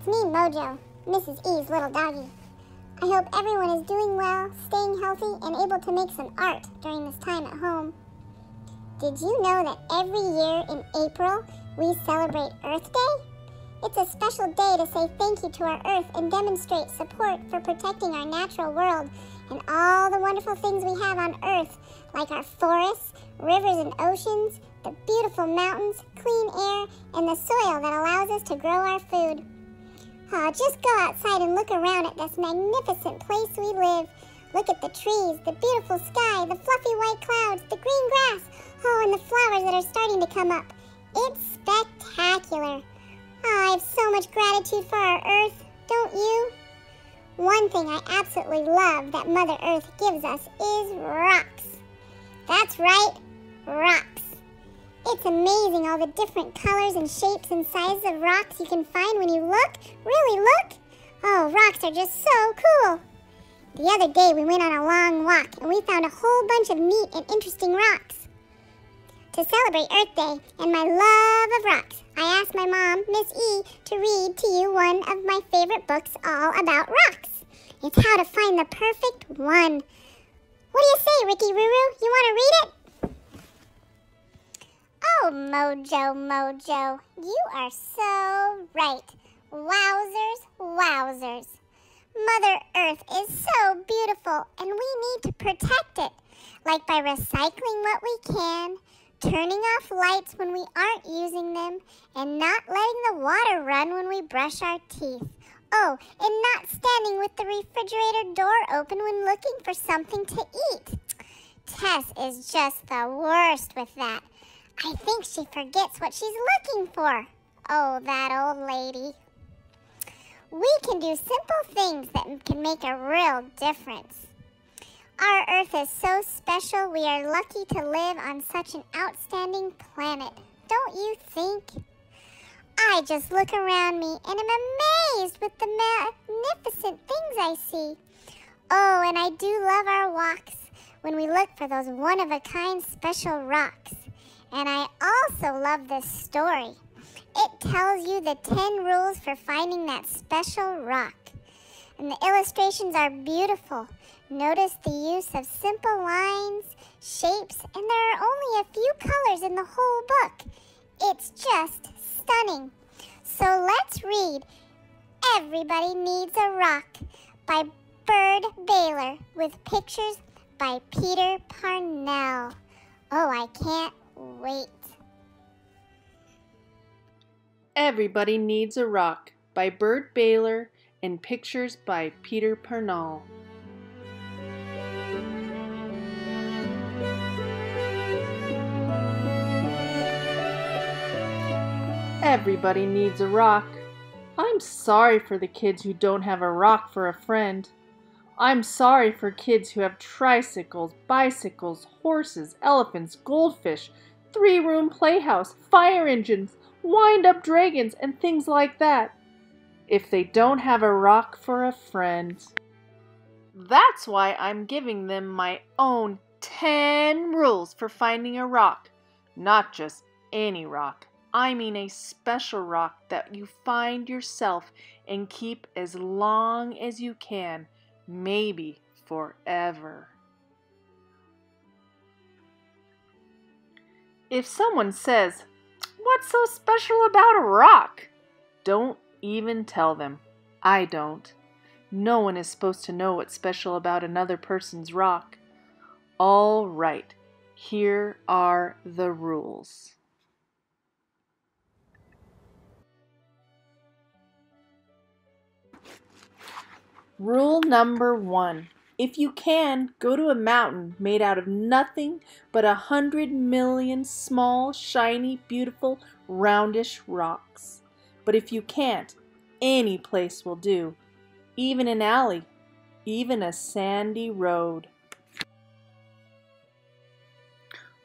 me, Mojo, Mrs. E's little doggy. I hope everyone is doing well, staying healthy, and able to make some art during this time at home. Did you know that every year in April, we celebrate Earth Day? It's a special day to say thank you to our Earth and demonstrate support for protecting our natural world and all the wonderful things we have on Earth, like our forests, rivers and oceans, the beautiful mountains, clean air, and the soil that allows us to grow our food. Oh, just go outside and look around at this magnificent place we live. Look at the trees, the beautiful sky, the fluffy white clouds, the green grass, oh, and the flowers that are starting to come up. It's spectacular. Oh, I have so much gratitude for our Earth, don't you? One thing I absolutely love that Mother Earth gives us is rocks. That's right, rocks. It's amazing all the different colors and shapes and sizes of rocks you can find when you look. Really look? Oh, rocks are just so cool. The other day we went on a long walk and we found a whole bunch of neat and interesting rocks. To celebrate Earth Day and my love of rocks, I asked my mom, Miss E, to read to you one of my favorite books all about rocks. It's How to Find the Perfect One. What do you say, Ricky Ruru? You want to read it? Oh, Mojo, you are so right. Wowzers, wowzers. Mother Earth is so beautiful, and we need to protect it, like by recycling what we can, turning off lights when we aren't using them, and not letting the water run when we brush our teeth. Oh, and not standing with the refrigerator door open when looking for something to eat. Tess is just the worst with that. I think she forgets what she's looking for. Oh, that old lady. We can do simple things that can make a real difference. Our Earth is so special, we are lucky to live on such an outstanding planet. Don't you think? I just look around me and am amazed with the magnificent things I see. Oh, and I do love our walks when we look for those one-of-a-kind special rocks. And I also love this story. It tells you the 10 rules for finding that special rock. And the illustrations are beautiful. Notice the use of simple lines, shapes, and there are only a few colors in the whole book. It's just stunning. So let's read Everybody Needs a Rock by Bird Baylor with pictures by Peter Parnell. Oh, I can't wait. Everybody Needs a Rock by Bird Baylor and pictures by Peter Parnell. Everybody needs a rock. I'm sorry for the kids who don't have a rock for a friend. I'm sorry for kids who have tricycles, bicycles, horses, elephants, goldfish, 3-room playhouse, fire engines, wind-up dragons, and things like that. If they don't have a rock for a friend. That's why I'm giving them my own 10 rules for finding a rock. Not just any rock. I mean a special rock that you find yourself and keep as long as you can, maybe forever. If someone says, "What's so special about a rock?" don't even tell them. I don't. No one is supposed to know what's special about another person's rock. All right, here are the rules. Rule number 1. If you can, go to a mountain made out of nothing but 100 million small, shiny, beautiful, roundish rocks. But if you can't, any place will do. Even an alley, even a sandy road.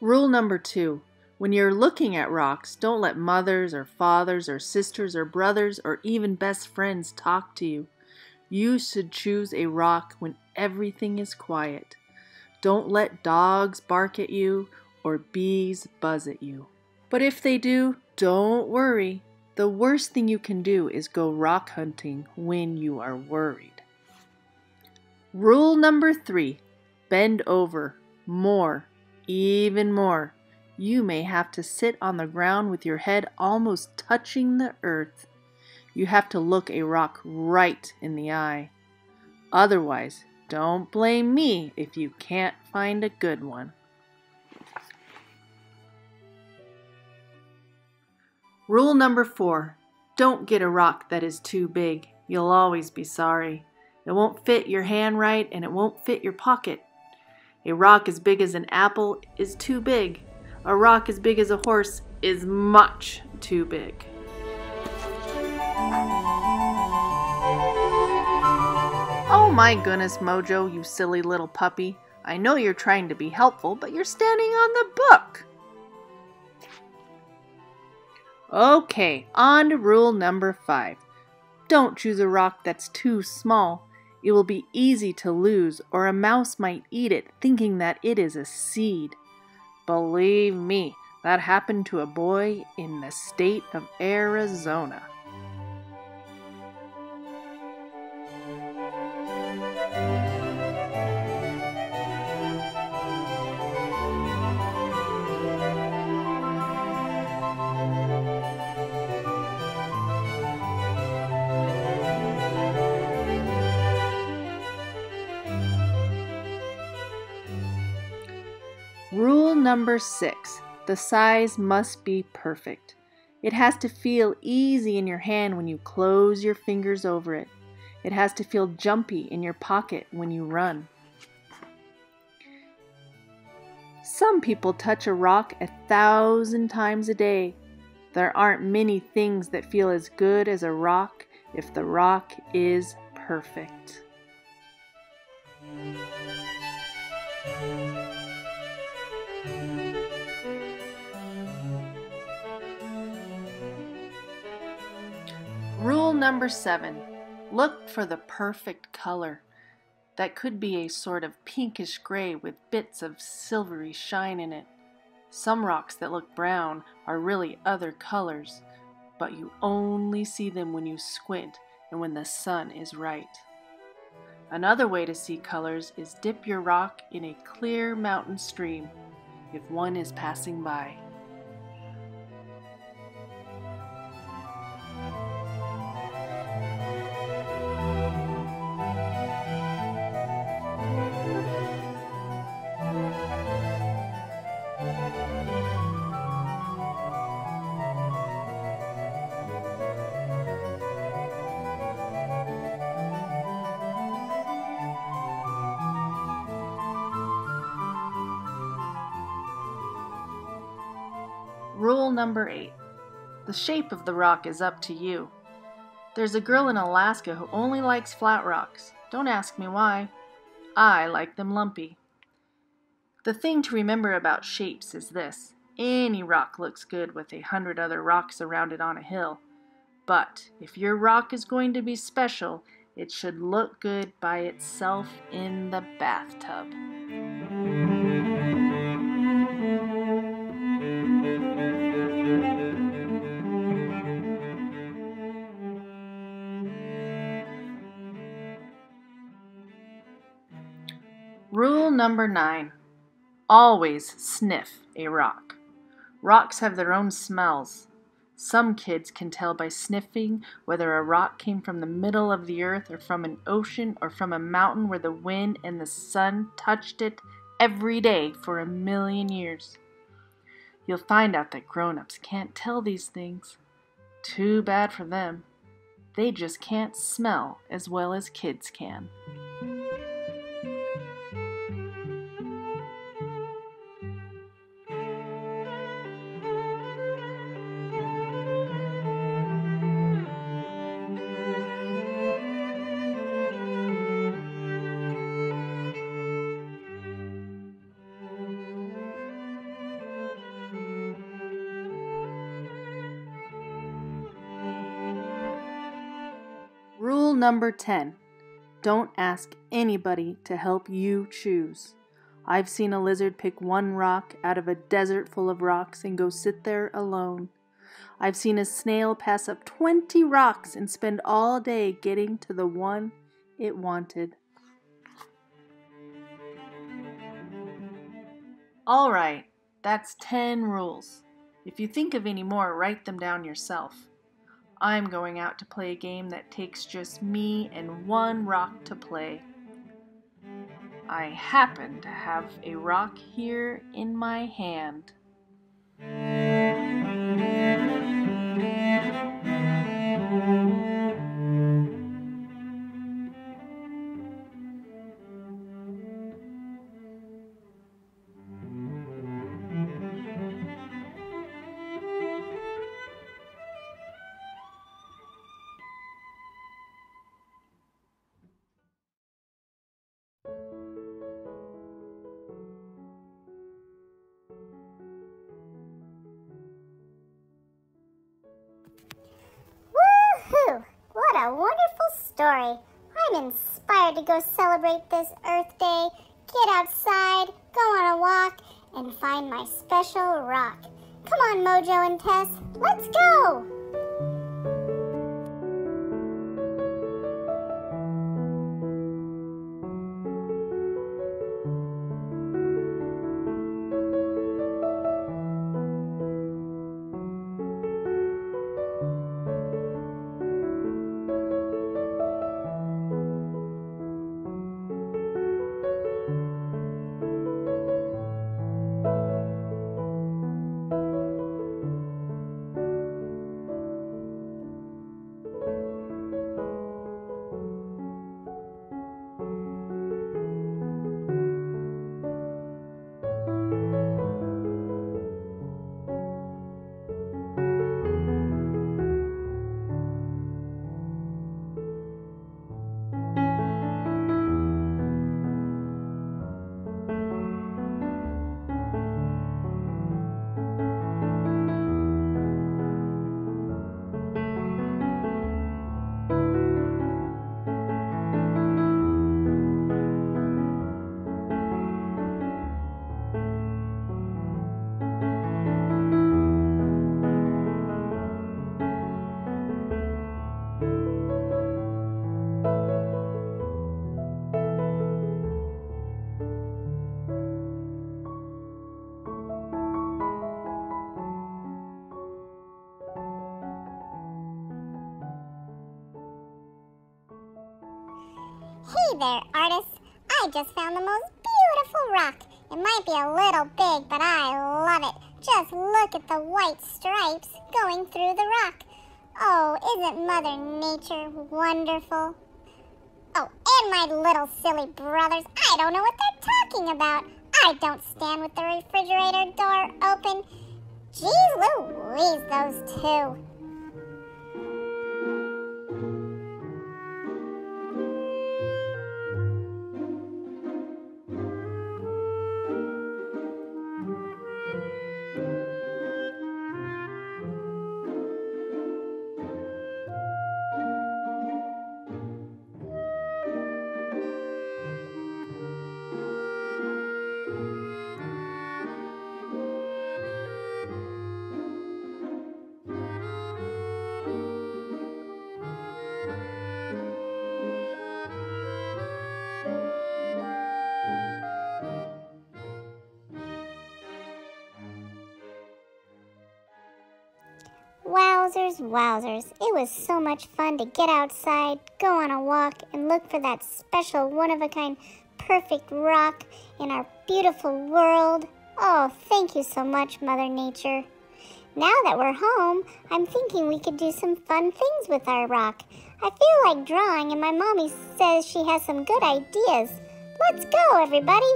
Rule number 2. When you're looking at rocks, don't let mothers or fathers or sisters or brothers or even best friends talk to you. You should choose a rock when everything is quiet. Don't let dogs bark at you or bees buzz at you. But if they do, don't worry. The worst thing you can do is go rock hunting when you are worried. Rule number 3, bend over, more, even more. You may have to sit on the ground with your head almost touching the earth. You have to look a rock right in the eye. Otherwise, don't blame me if you can't find a good one. Rule number 4, don't get a rock that is too big. You'll always be sorry. It won't fit your hand right and it won't fit your pocket. A rock as big as an apple is too big. A rock as big as a horse is much too big. Oh my goodness, Mojo, you silly little puppy. I know you're trying to be helpful, but you're standing on the book. Okay, on to rule number 5. Don't choose a rock that's too small. It will be easy to lose, or a mouse might eat it thinking that it is a seed. Believe me, that happened to a boy in the state of Arizona. Rule number 6, the size must be perfect. It has to feel easy in your hand when you close your fingers over it. It has to feel jumpy in your pocket when you run. Some people touch a rock 1,000 times a day. There aren't many things that feel as good as a rock if the rock is perfect. Rule number 7, look for the perfect color. That could be a sort of pinkish gray with bits of silvery shine in it. Some rocks that look brown are really other colors, but you only see them when you squint and when the sun is right. Another way to see colors is dip your rock in a clear mountain stream if one is passing by. Rule number 8. The shape of the rock is up to you. There's a girl in Alaska who only likes flat rocks. Don't ask me why. I like them lumpy. The thing to remember about shapes is this. Any rock looks good with 100 other rocks around it on a hill. But if your rock is going to be special, it should look good by itself in the bathtub. Rule number 9. Always sniff a rock. Rocks have their own smells. Some kids can tell by sniffing whether a rock came from the middle of the earth or from an ocean or from a mountain where the wind and the sun touched it every day for 1,000,000 years. You'll find out that grown-ups can't tell these things. Too bad for them. They just can't smell as well as kids can. Rule number 10. Don't ask anybody to help you choose. I've seen a lizard pick one rock out of a desert full of rocks and go sit there alone. I've seen a snail pass up 20 rocks and spend all day getting to the one it wanted. All right, that's 10 rules. If you think of any more, write them down yourself. I'm going out to play a game that takes just me and one rock to play. I happen to have a rock here in my hand. Woohoo! What a wonderful story. I'm inspired to go celebrate this Earth Day, get outside, go on a walk, and find my special rock. Come on, Mojo and Tess, let's go! Hey there, artists. I just found the most beautiful rock. It might be a little big, but I love it. Just look at the white stripes going through the rock. Oh, isn't Mother Nature wonderful? Oh, and my little silly brothers, I don't know what they're talking about. I don't stand with the refrigerator door open. Jeez Louise, those two. Wowzers, wowzers. It was so much fun to get outside, go on a walk, and look for that special, one-of-a-kind, perfect rock in our beautiful world. Oh, thank you so much, Mother Nature. Now that we're home, I'm thinking we could do some fun things with our rock. I feel like drawing, and my mommy says she has some good ideas. Let's go, everybody!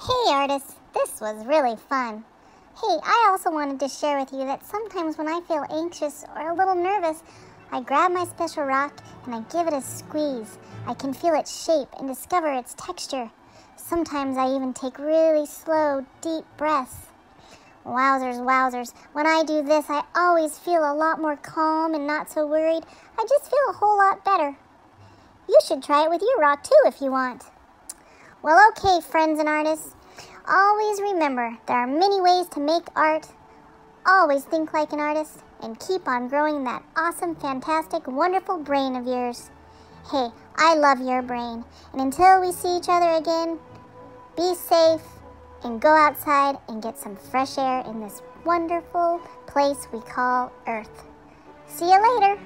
Hey artists, this was really fun. Hey, I also wanted to share with you that sometimes when I feel anxious or a little nervous, I grab my special rock and I give it a squeeze. I can feel its shape and discover its texture. Sometimes I even take really slow, deep breaths. Wowzers, wowzers, when I do this, I always feel a lot more calm and not so worried. I just feel a whole lot better. You should try it with your rock too if you want. Well, okay, friends and artists. Always remember, there are many ways to make art. Always think like an artist and keep on growing that awesome, fantastic, wonderful brain of yours. Hey, I love your brain. And until we see each other again, be safe and go outside and get some fresh air in this wonderful place we call Earth. See you later.